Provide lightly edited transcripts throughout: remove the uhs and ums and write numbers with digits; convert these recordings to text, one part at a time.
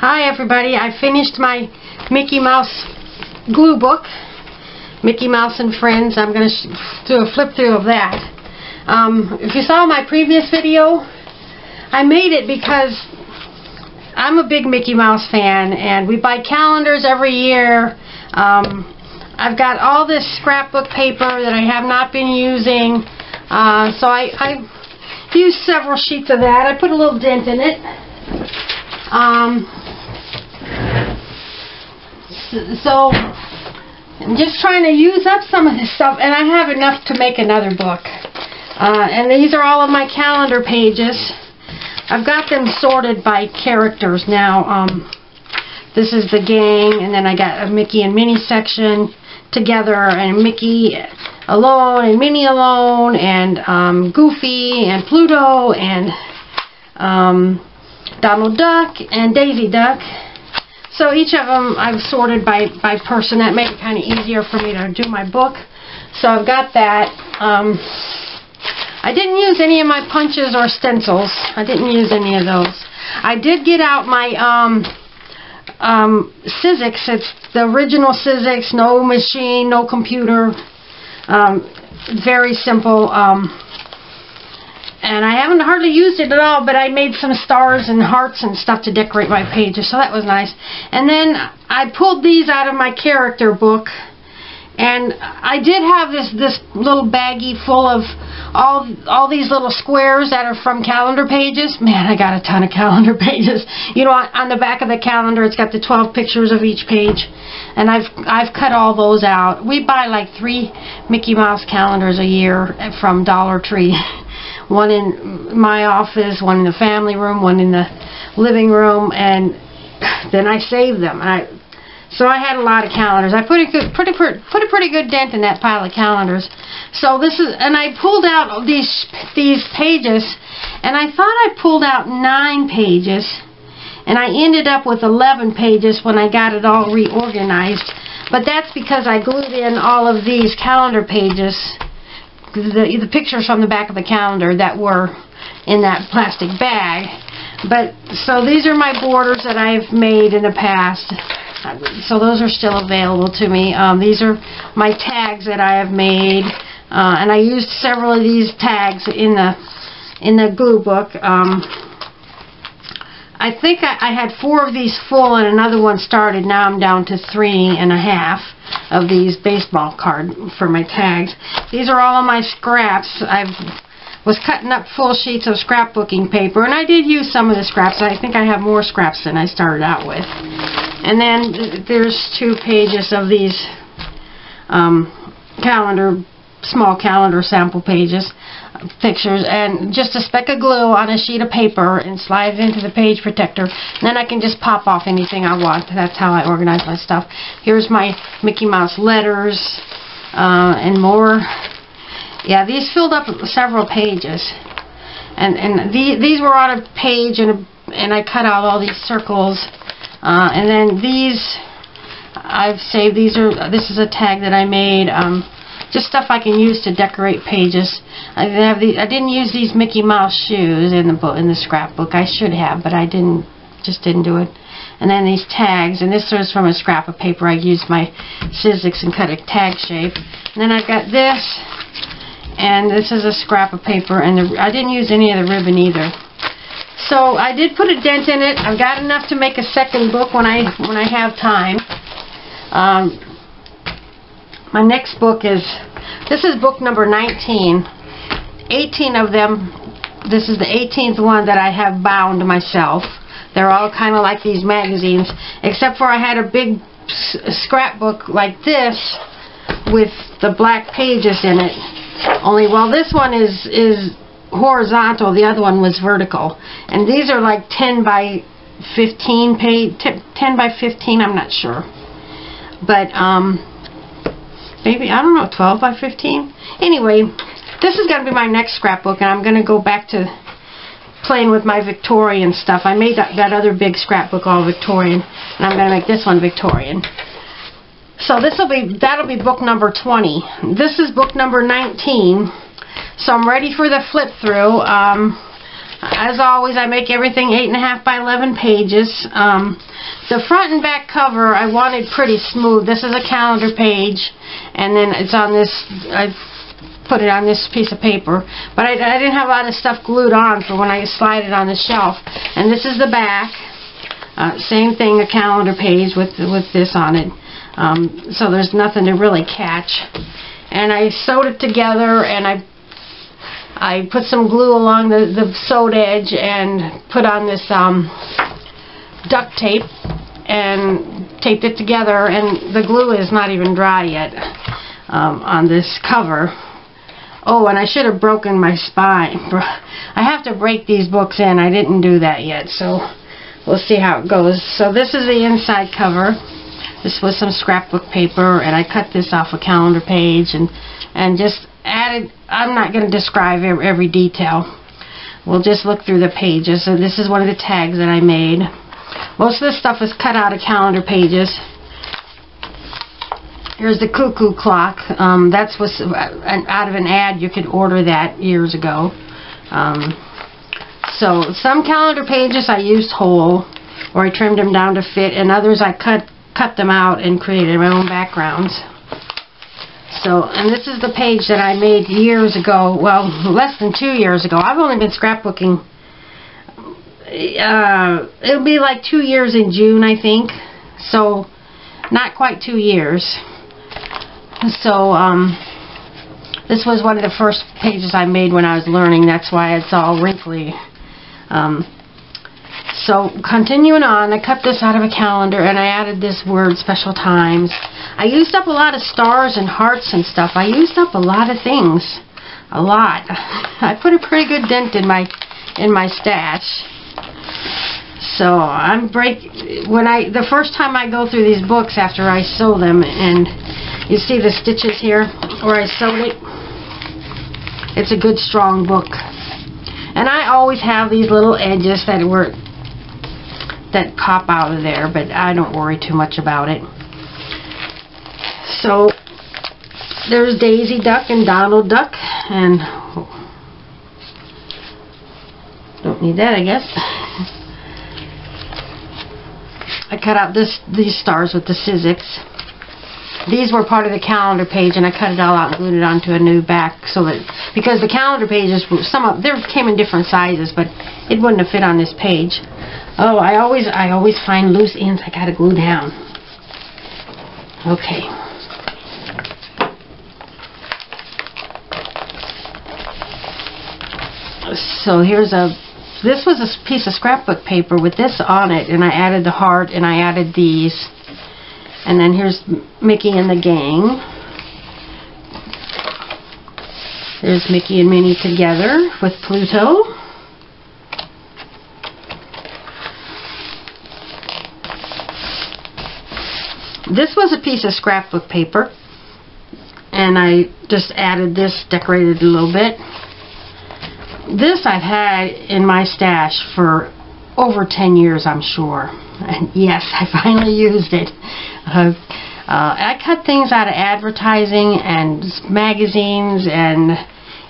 Hi everybody, I finished my Mickey Mouse glue book, Mickey Mouse and Friends. I'm going to do a flip through of that. If you saw my previous video, I made it because I'm a big Mickey Mouse fan and we buy calendars every year. I've got all this scrapbook paper that I have not been using, so I used several sheets of that. I put a little dent in it. So I'm just trying to use up some of this stuff, and I have enough to make another book. And these are all of my calendar pages. I've got them sorted by characters now. This is the gang, and then I got a Mickey and Minnie section together, and Mickey alone, and Minnie alone, and Goofy, and Pluto, and Donald Duck, and Daisy Duck. So each of them I've sorted by person. That made it kind of easier for me to do my book. So I've got that. I didn't use any of my punches or stencils. I didn't use any of those. I did get out my Sizzix. It's the original Sizzix. No machine, no computer. Very simple. And I haven't hardly used it at all, but I made some stars and hearts and stuff to decorate my pages, so that was nice. And then I pulled these out of my character book, and I did have this little baggie full of all these little squares that are from calendar pages. Man, I got a ton of calendar pages. You know, on the back of the calendar, it's got the 12 pictures of each page, and I've cut all those out. We buy like 3 Mickey Mouse calendars a year from Dollar Tree. One in my office, one in the family room, one in the living room, and then I saved them. So I had a lot of calendars. I put a pretty good dent in that pile of calendars. So this is, and I pulled out these pages, and I thought I pulled out 9 pages, and I ended up with 11 pages when I got it all reorganized. But that's because I glued in all of these calendar pages. The pictures from the back of the calendar that were in that plastic bag. But so these are my borders that I've made in the past. So those are still available to me. These are my tags that I have made, and I used several of these tags in the glue book. I think I had 4 of these full and another one started. Now I'm down to 3.5 of these baseball card for my tags. These are all of my scraps. I was cutting up full sheets of scrapbooking paper, and I did use some of the scraps. I think I have more scraps than I started out with. And then there's 2 pages of these small calendar sample pages, pictures, and just a speck of glue on a sheet of paper and slide it into the page protector. And then I can just pop off anything I want. That's how I organize my stuff. Here's my Mickey Mouse letters and more. Yeah, these filled up several pages. And these were on a page, and I cut out all these circles. And then these I've saved. This is a tag that I made. Just stuff I can use to decorate pages. I didn't use these Mickey Mouse shoes in the scrapbook. I should have, but I just didn't do it. And then these tags, and this was from a scrap of paper. I used my Sizzix and cut a tag shape. And then I've got this, and this is a scrap of paper, and I didn't use any of the ribbon either. So I did put a dent in it. I've got enough to make a second book when I have time. My next book this is book number 19. 18 of them, this is the 18th one that I have bound myself. They're all kind of like these magazines, except for I had a big scrapbook like this with the black pages in it. Only, well, this one is horizontal, the other one was vertical. And these are like 10 by 15 page, 10 by 15, I'm not sure. But, maybe, I don't know, 12 by 15? Anyway, this is going to be my next scrapbook, and I'm going to go back to playing with my Victorian stuff. I made that other big scrapbook all Victorian, and I'm going to make this one Victorian. So that'll be book number 20. This is book number 19, so I'm ready for the flip through. As always, I make everything 8.5 by 11 pages. The front and back cover I wanted pretty smooth. This is a calendar page, and then it's on this, I put it on this piece of paper. But I didn't have a lot of stuff glued on for when I slide it on the shelf. And this is the back. Same thing, a calendar page with this on it. So there's nothing to really catch. And I sewed it together, and I put some glue along the sewed edge and put on this duct tape and taped it together, and the glue is not even dry yet on this cover. Oh, and I should have broken my spine. I have to break these books in. I didn't do that yet, so we'll see how it goes. So this is the inside cover. This was some scrapbook paper, and I cut this off a calendar page and just added. I'm not going to describe every detail. We'll just look through the pages. So this is one of the tags that I made. Most of this stuff is cut out of calendar pages. Here's the cuckoo clock. That was out of an ad. You could order that years ago. So some calendar pages I used whole, or I trimmed them down to fit, and others I cut them out and created my own backgrounds. So, and this is the page that I made years ago, well, less than 2 years ago. I've only been scrapbooking, it'll be like 2 years in June, I think. So, not quite 2 years. So, this was one of the first pages I made when I was learning. That's why it's all wrinkly. So, continuing on, I cut this out of a calendar, and I added this word, special times. I used up a lot of stars and hearts and stuff. I used up a lot of things. A lot. I put a pretty good dent in my stash. So, the first time I go through these books after I sew them, and you see the stitches here where I sewed it. It's a good, strong book. And I always have these little edges that pop out of there, but I don't worry too much about it. So there's Daisy Duck and Donald Duck, and don't need that, I guess. I cut out these stars with the Sizzix. These were part of the calendar page, and I cut it all out and glued it onto a new back, so that, because the calendar pages, they came in different sizes, but it wouldn't have fit on this page. Oh, I always find loose ends I gotta glue down. Okay. So this was a piece of scrapbook paper with this on it, and I added the heart, and I added these. And then here's Mickey and the gang. There's Mickey and Minnie together with Pluto. This was a piece of scrapbook paper, and I just added this, decorated it a little bit. This I've had in my stash for over 10 years, I'm sure. And yes, I finally used it. I cut things out of advertising and magazines and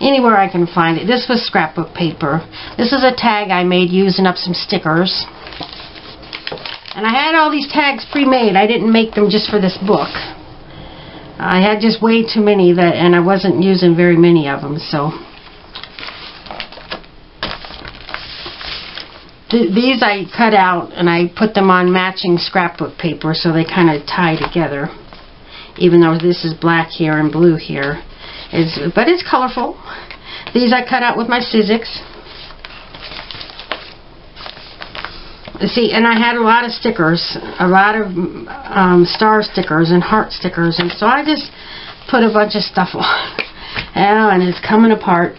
anywhere I can find it. This was scrapbook paper. This is a tag I made using up some stickers. And I had all these tags pre-made. I didn't make them just for this book. I had just way too many, and I wasn't using very many of them, so. These I cut out, and I put them on matching scrapbook paper, so they kind of tie together. Even though this is black here and blue here. But it's colorful. These I cut out with my Sizzix. See, and I had a lot of stickers, a lot of star stickers and heart stickers, and so I just put a bunch of stuff on. And it's coming apart.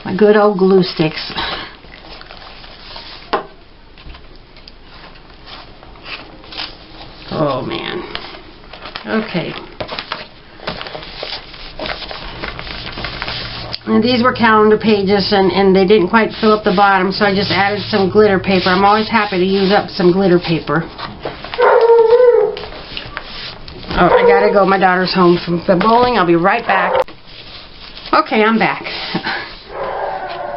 My good old glue sticks. Oh man. Okay. And these were calendar pages, and they didn't quite fill up the bottom, so I just added some glitter paper. I'm always happy to use up some glitter paper. Oh, I gotta go. My daughter's home from the bowling. I'll be right back. Okay, I'm back.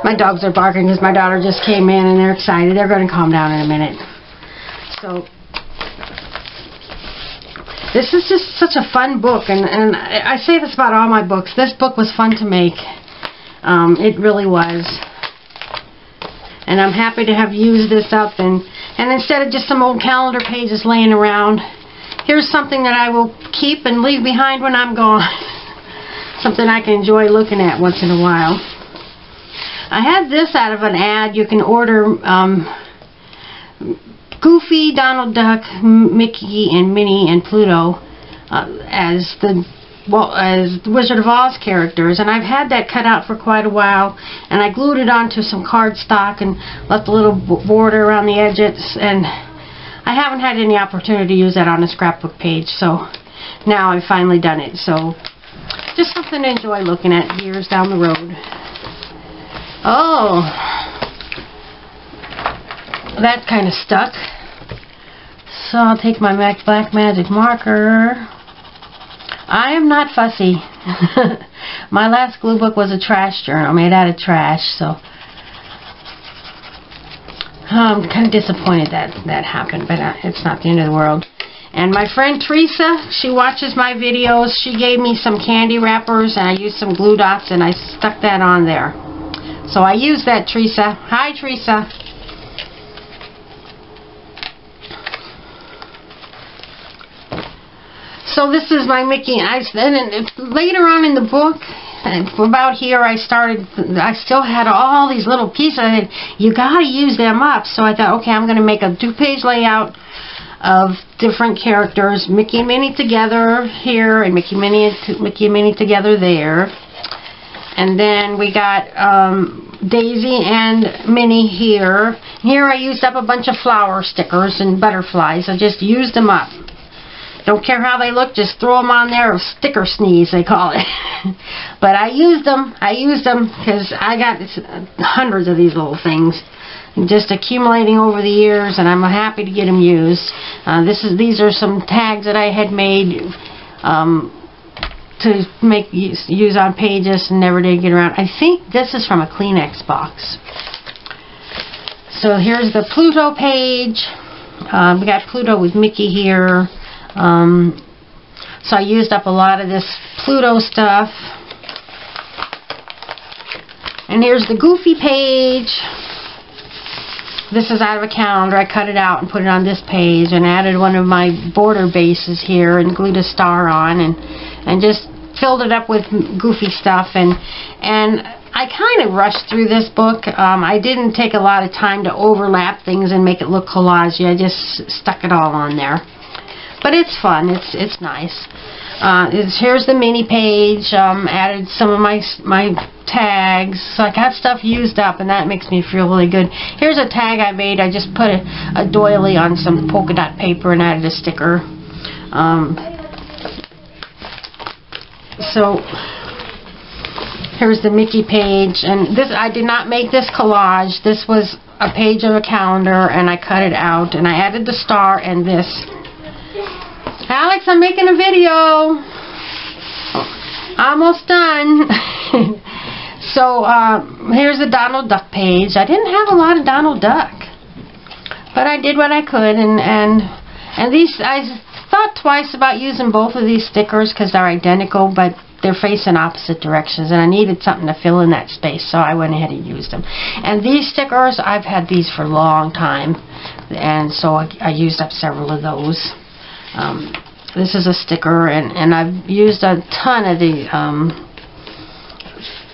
My dogs are barking because my daughter just came in and they're excited. They're going to calm down in a minute. So, this is just such a fun book, and I say this about all my books. This book was fun to make. It really was. And I'm happy to have used this up, and instead of just some old calendar pages laying around, here's something that I will keep and leave behind when I'm gone. Something I can enjoy looking at once in a while. I had this out of an ad. You can order Goofy, Donald Duck, Mickey, and Minnie, and Pluto as the Wizard of Oz characters, and I've had that cut out for quite a while, and I glued it onto some cardstock and left a little border around the edges, and I haven't had any opportunity to use that on a scrapbook page, so now I've finally done it. So just something to enjoy looking at years down the road. Oh, that kind of stuck. So I'll take my Black Magic marker. I am not fussy. My last glue book was a trash journal made out of trash, so I'm kind of disappointed that happened, but it's not the end of the world. And my friend Teresa, she watches my videos. She gave me some candy wrappers, and I used some glue dots, and I stuck that on there. So I used that, Teresa. Hi, Teresa. So this is my Mickey. Later on in the book, about here, I still had all these little pieces. You gotta use them up. So I thought, okay, I'm gonna make a 2-page layout of different characters, Mickey and Minnie together here, and Mickey and Minnie together there. And then we got Daisy and Minnie here. Here I used up a bunch of flower stickers and butterflies. I just used them up. Don't care how they look, just throw them on there. Sticker sneeze, they call it. But I used them because I got hundreds of these little things, just accumulating over the years, and I'm happy to get them used. These are some tags that I had made to use on pages and never did get around. I think this is from a Kleenex box. So here's the Pluto page. We got Pluto with Mickey here. So I used up a lot of this Pluto stuff. And here's the Goofy page. This is out of a calendar. I cut it out and put it on this page and added one of my border bases here and glued a star on and just filled it up with Goofy stuff. And I kind of rushed through this book. I didn't take a lot of time to overlap things and make it look collagey. I just stuck it all on there. But it's fun. It's nice. Here's the mini page. Added some of my tags. So I got stuff used up, and that makes me feel really good. Here's a tag I made. I just put a doily on some polka dot paper and added a sticker. So here's the Mickey page, and this I did not make this collage. This was a page of a calendar, and I cut it out, and I added the star and this. Alex, I'm making a video. Almost done. So here's the Donald Duck page. I didn't have a lot of Donald Duck, but I did what I could, and these I thought twice about using both of these stickers because they're identical, but they're facing opposite directions, and I needed something to fill in that space, so I went ahead and used them. And these stickers, I've had these for a long time, and so I used up several of those. This is a sticker, and I've used a ton of the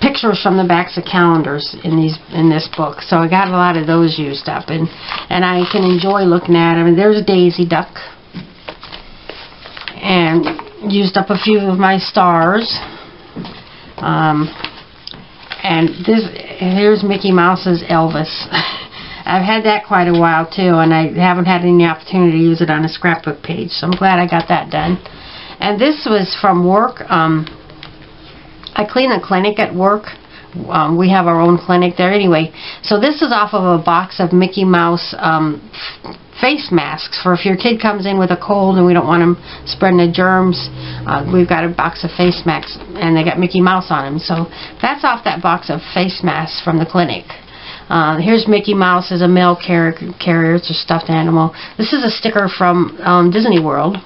pictures from the backs of calendars in this book, so I got a lot of those used up, and I can enjoy looking at them. And there's Daisy Duck, and used up a few of my stars. And here's Mickey Mouse's Elvis. I've had that quite a while too, and I haven't had any opportunity to use it on a scrapbook page, so I'm glad I got that done. And this was from work. I clean a clinic at work we have our own clinic there anyway. So this is off of a box of Mickey Mouse face masks for if your kid comes in with a cold and we don't want them spreading the germs. We've got a box of face masks and they got Mickey Mouse on them. So that's off that box of face masks from the clinic. Here's Mickey Mouse as a mail carrier. It's a stuffed animal. This is a sticker from Disney World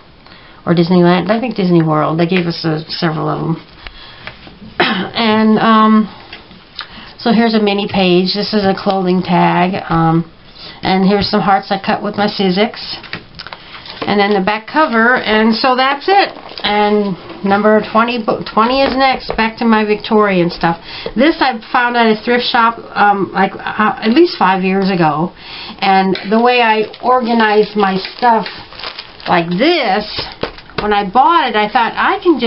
or Disneyland. I think Disney World. They gave us several of them. And so here's a mini page. This is a clothing tag. And here's some hearts I cut with my Sizzix. And then the back cover. And so that's it. And number 20 is next. Back to my Victorian stuff. This I found at a thrift shop at least 5 years ago. And the way I organized my stuff like this, when I bought it, I thought I can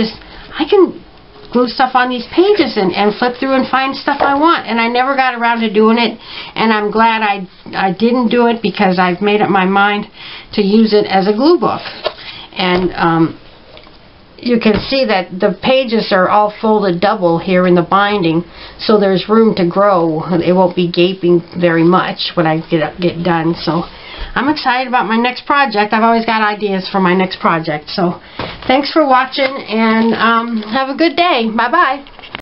glue stuff on these pages and flip through and find stuff I want, and I never got around to doing it, and I'm glad I didn't do it because I've made up my mind to use it as a glue book. And you can see that the pages are all folded double here in the binding, so there's room to grow. It won't be gaping very much when I get done. So I'm excited about my next project. I've always got ideas for my next project. So thanks for watching, and have a good day. Bye-bye.